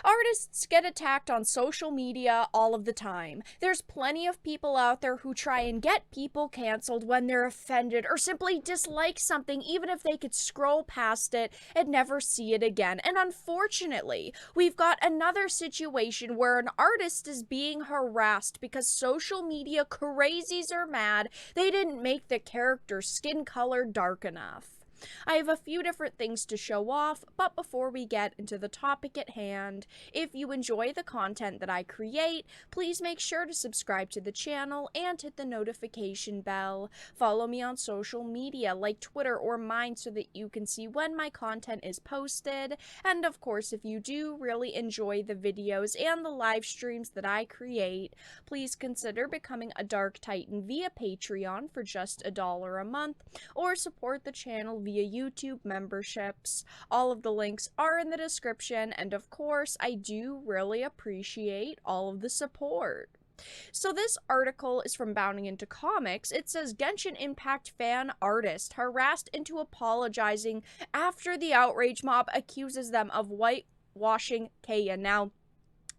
Artists get attacked on social media all of the time. There's plenty of people out there who try and get people canceled when they're offended or simply dislike something, even if they could scroll past it and never see it again. And unfortunately, we've got another situation where an artist is being harassed because social media crazies are mad they didn't make the character's skin color dark enough. I have a few different things to show off, but before we get into the topic at hand, if you enjoy the content that I create, please make sure to subscribe to the channel and hit the notification bell. Follow me on social media like Twitter or mine so that you can see when my content is posted. And of course, if you do really enjoy the videos and the live streams that I create, please consider becoming a Dark Titan via Patreon for just $1 a month, or support the channel via YouTube memberships. All of the links are in the description, and of course, I do really appreciate all of the support. So this article is from Bounding Into Comics. It says Genshin Impact fan artist harassed into apologizing after the outrage mob accuses them of whitewashing Kaya. Now,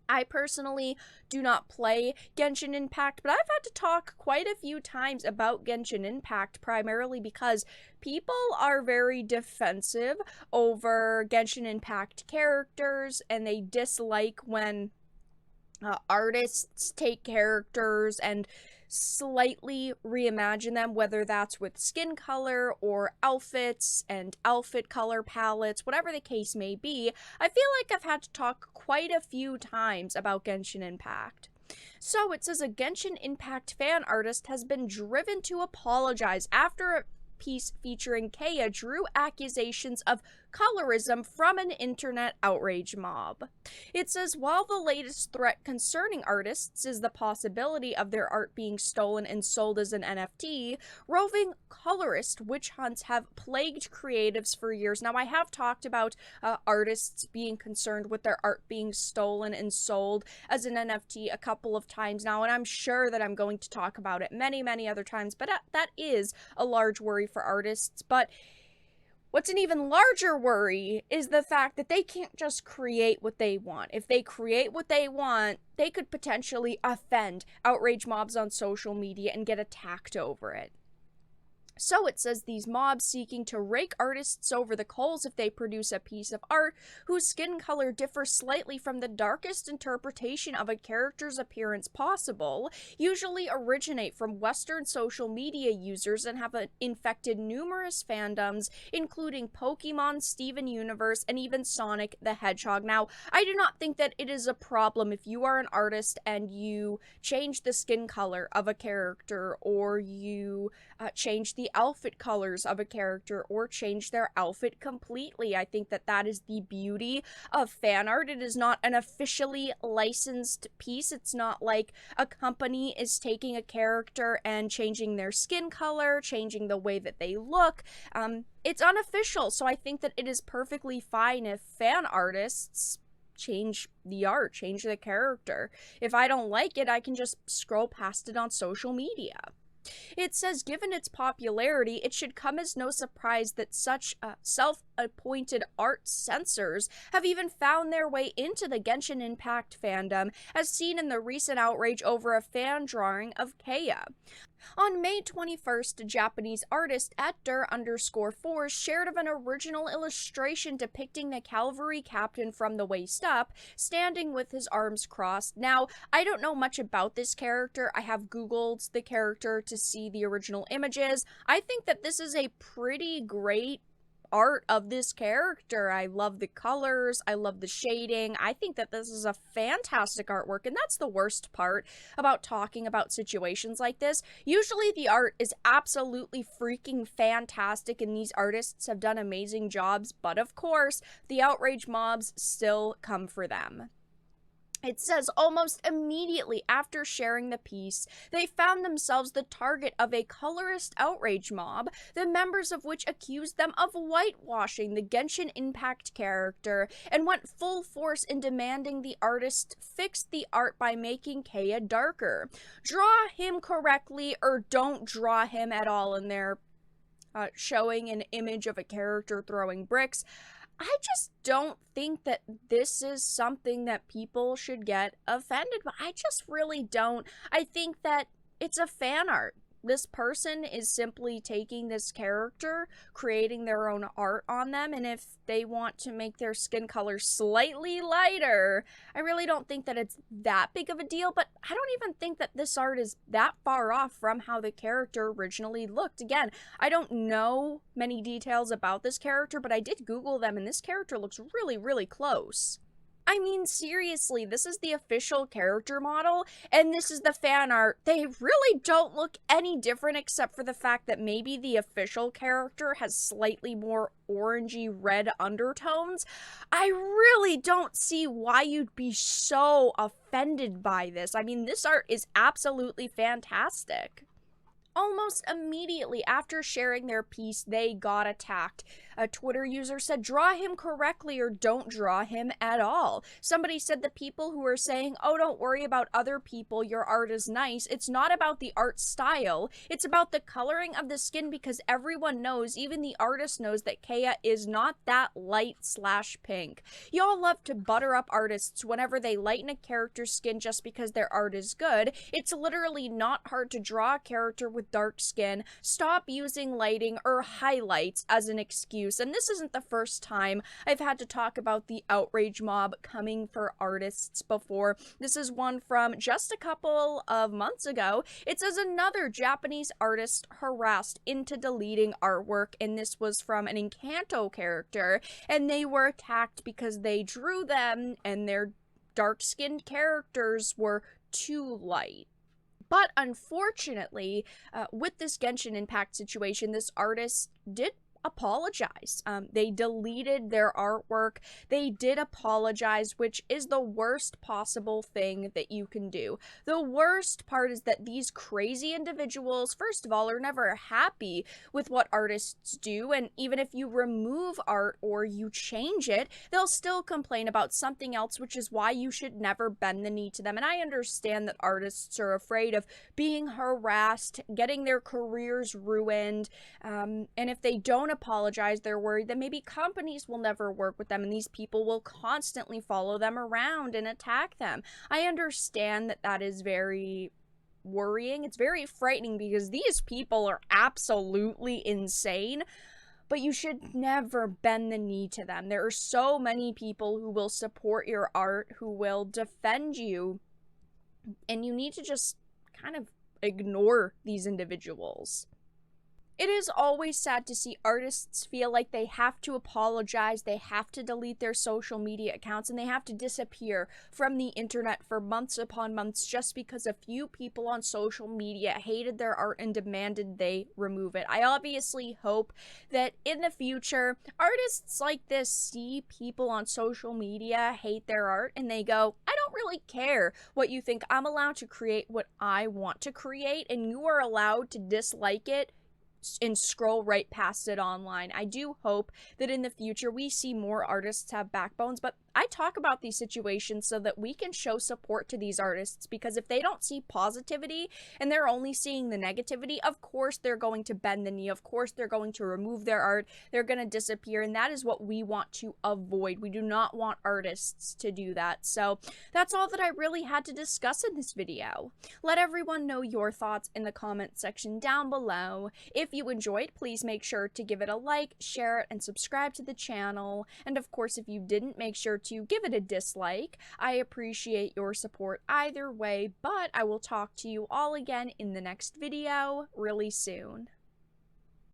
I personally do not play Genshin Impact, but I've had to talk quite a few times about Genshin Impact, primarily because people are very defensive over Genshin Impact characters, and they dislike when artists take characters and slightly reimagine them, whether that's with skin color or outfits and outfit color palettes, whatever the case may be. I feel like I've had to talk quite a few times about Genshin Impact. So it says a Genshin Impact fan artist has been driven to apologize after a piece featuring Kaya drew accusations of colorism from an internet outrage mob. It says, while the latest threat concerning artists is the possibility of their art being stolen and sold as an NFT, roving colorist witch hunts have plagued creatives for years. Now, I have talked about artists being concerned with their art being stolen and sold as an NFT a couple of times now, and I'm sure that I'm going to talk about it many, many other times, but that is a large worry for artists. But what's an even larger worry is the fact that they can't just create what they want. If they create what they want, they could potentially offend outrage mobs on social media and get attacked over it. So it says these mobs seeking to rake artists over the coals if they produce a piece of art whose skin color differs slightly from the darkest interpretation of a character's appearance possible, usually originate from Western social media users and have infected numerous fandoms, including Pokemon, Steven Universe, and even Sonic the Hedgehog. Now, I do not think that it is a problem if you are an artist and you change the skin color of a character, or you change the outfit colors of a character, or change their outfit completely. I think that that is the beauty of fan art. It is not an officially licensed piece. It's not like a company is taking a character and changing their skin color, changing the way that they look. It's unofficial, so I think that it is perfectly fine if fan artists change the art, change the character. If I don't like it, I can just scroll past it on social media. It says, given its popularity, it should come as no surprise that such self-appointed art censors have even found their way into the Genshin Impact fandom, as seen in the recent outrage over a fan drawing of Kaya. On May 21st, a Japanese artist @der_4 shared of an original illustration depicting the cavalry captain from the waist up, standing with his arms crossed. Now, I don't know much about this character. I have Googled the character to see the original images. I think that this is a pretty great art of this character. I love the colors, I love the shading. I think that this is a fantastic artwork, and that's the worst part about talking about situations like this. Usually the art is absolutely freaking fantastic, and these artists have done amazing jobs, but of course, the outrage mobs still come for them. It says almost immediately after sharing the piece, they found themselves the target of a colorist outrage mob, the members of which accused them of whitewashing the Genshin Impact character and went full force in demanding the artist fix the art by making Kaya darker. Draw him correctly or don't draw him at all in there. Showing an image of a character throwing bricks. I just don't think that this is something that people should get offended by. I just really don't. I think that it's a fan art. This person is simply taking this character, creating their own art on them, and if they want to make their skin color slightly lighter, I really don't think that it's that big of a deal, but I don't even think that this art is that far off from how the character originally looked. Again, I don't know many details about this character, but I did Google them, and this character looks really, really close. I mean, seriously, this is the official character model, and this is the fan art. They really don't look any different except for the fact that maybe the official character has slightly more orangey red undertones. I really don't see why you'd be so offended by this. I mean, this art is absolutely fantastic. Almost immediately after sharing their piece, they got attacked. A Twitter user said, draw him correctly or don't draw him at all. Somebody said the people who are saying, oh, don't worry about other people, your art is nice. It's not about the art style. It's about the coloring of the skin because everyone knows, even the artist knows that Kea is not that light/pink. Y'all love to butter up artists whenever they lighten a character's skin just because their art is good. It's literally not hard to draw a character with dark skin. Stop using lighting or highlights as an excuse. And this isn't the first time I've had to talk about the outrage mob coming for artists before. This is one from just a couple of months ago. It says another Japanese artist harassed into deleting artwork, and this was from an Encanto character, and they were attacked because they drew them and their dark-skinned characters were too light. But unfortunately, with this Genshin Impact situation, this artist did apologize. They deleted their artwork. They did apologize, which is the worst possible thing that you can do. The worst part is that these crazy individuals, first of all, are never happy with what artists do, and even if you remove art or you change it, they'll still complain about something else, which is why you should never bend the knee to them. And I understand that artists are afraid of being harassed, getting their careers ruined, and if they don't apologize, they're worried that maybe companies will never work with them and these people will constantly follow them around and attack them. I understand that that is very worrying. It's very frightening because these people are absolutely insane, but you should never bend the knee to them. There are so many people who will support your art, who will defend you, and you need to just kind of ignore these individuals. It is always sad to see artists feel like they have to apologize, they have to delete their social media accounts, and they have to disappear from the internet for months upon months just because a few people on social media hated their art and demanded they remove it. I obviously hope that in the future, artists like this see people on social media hate their art and they go, I don't really care what you think. I'm allowed to create what I want to create, and you are allowed to dislike it and scroll right past it online. I do hope that in the future we see more artists have backbones, but I talk about these situations so that we can show support to these artists, because if they don't see positivity and they're only seeing the negativity, of course they're going to bend the knee, of course they're going to remove their art, they're going to disappear, and that is what we want to avoid. We do not want artists to do that. So that's all that I really had to discuss in this video. Let everyone know your thoughts in the comment section down below. If you enjoyed, please make sure to give it a like, share it, and subscribe to the channel. And of course, if you didn't, make sure to give it a dislike. I appreciate your support either way, but I will talk to you all again in the next video really soon.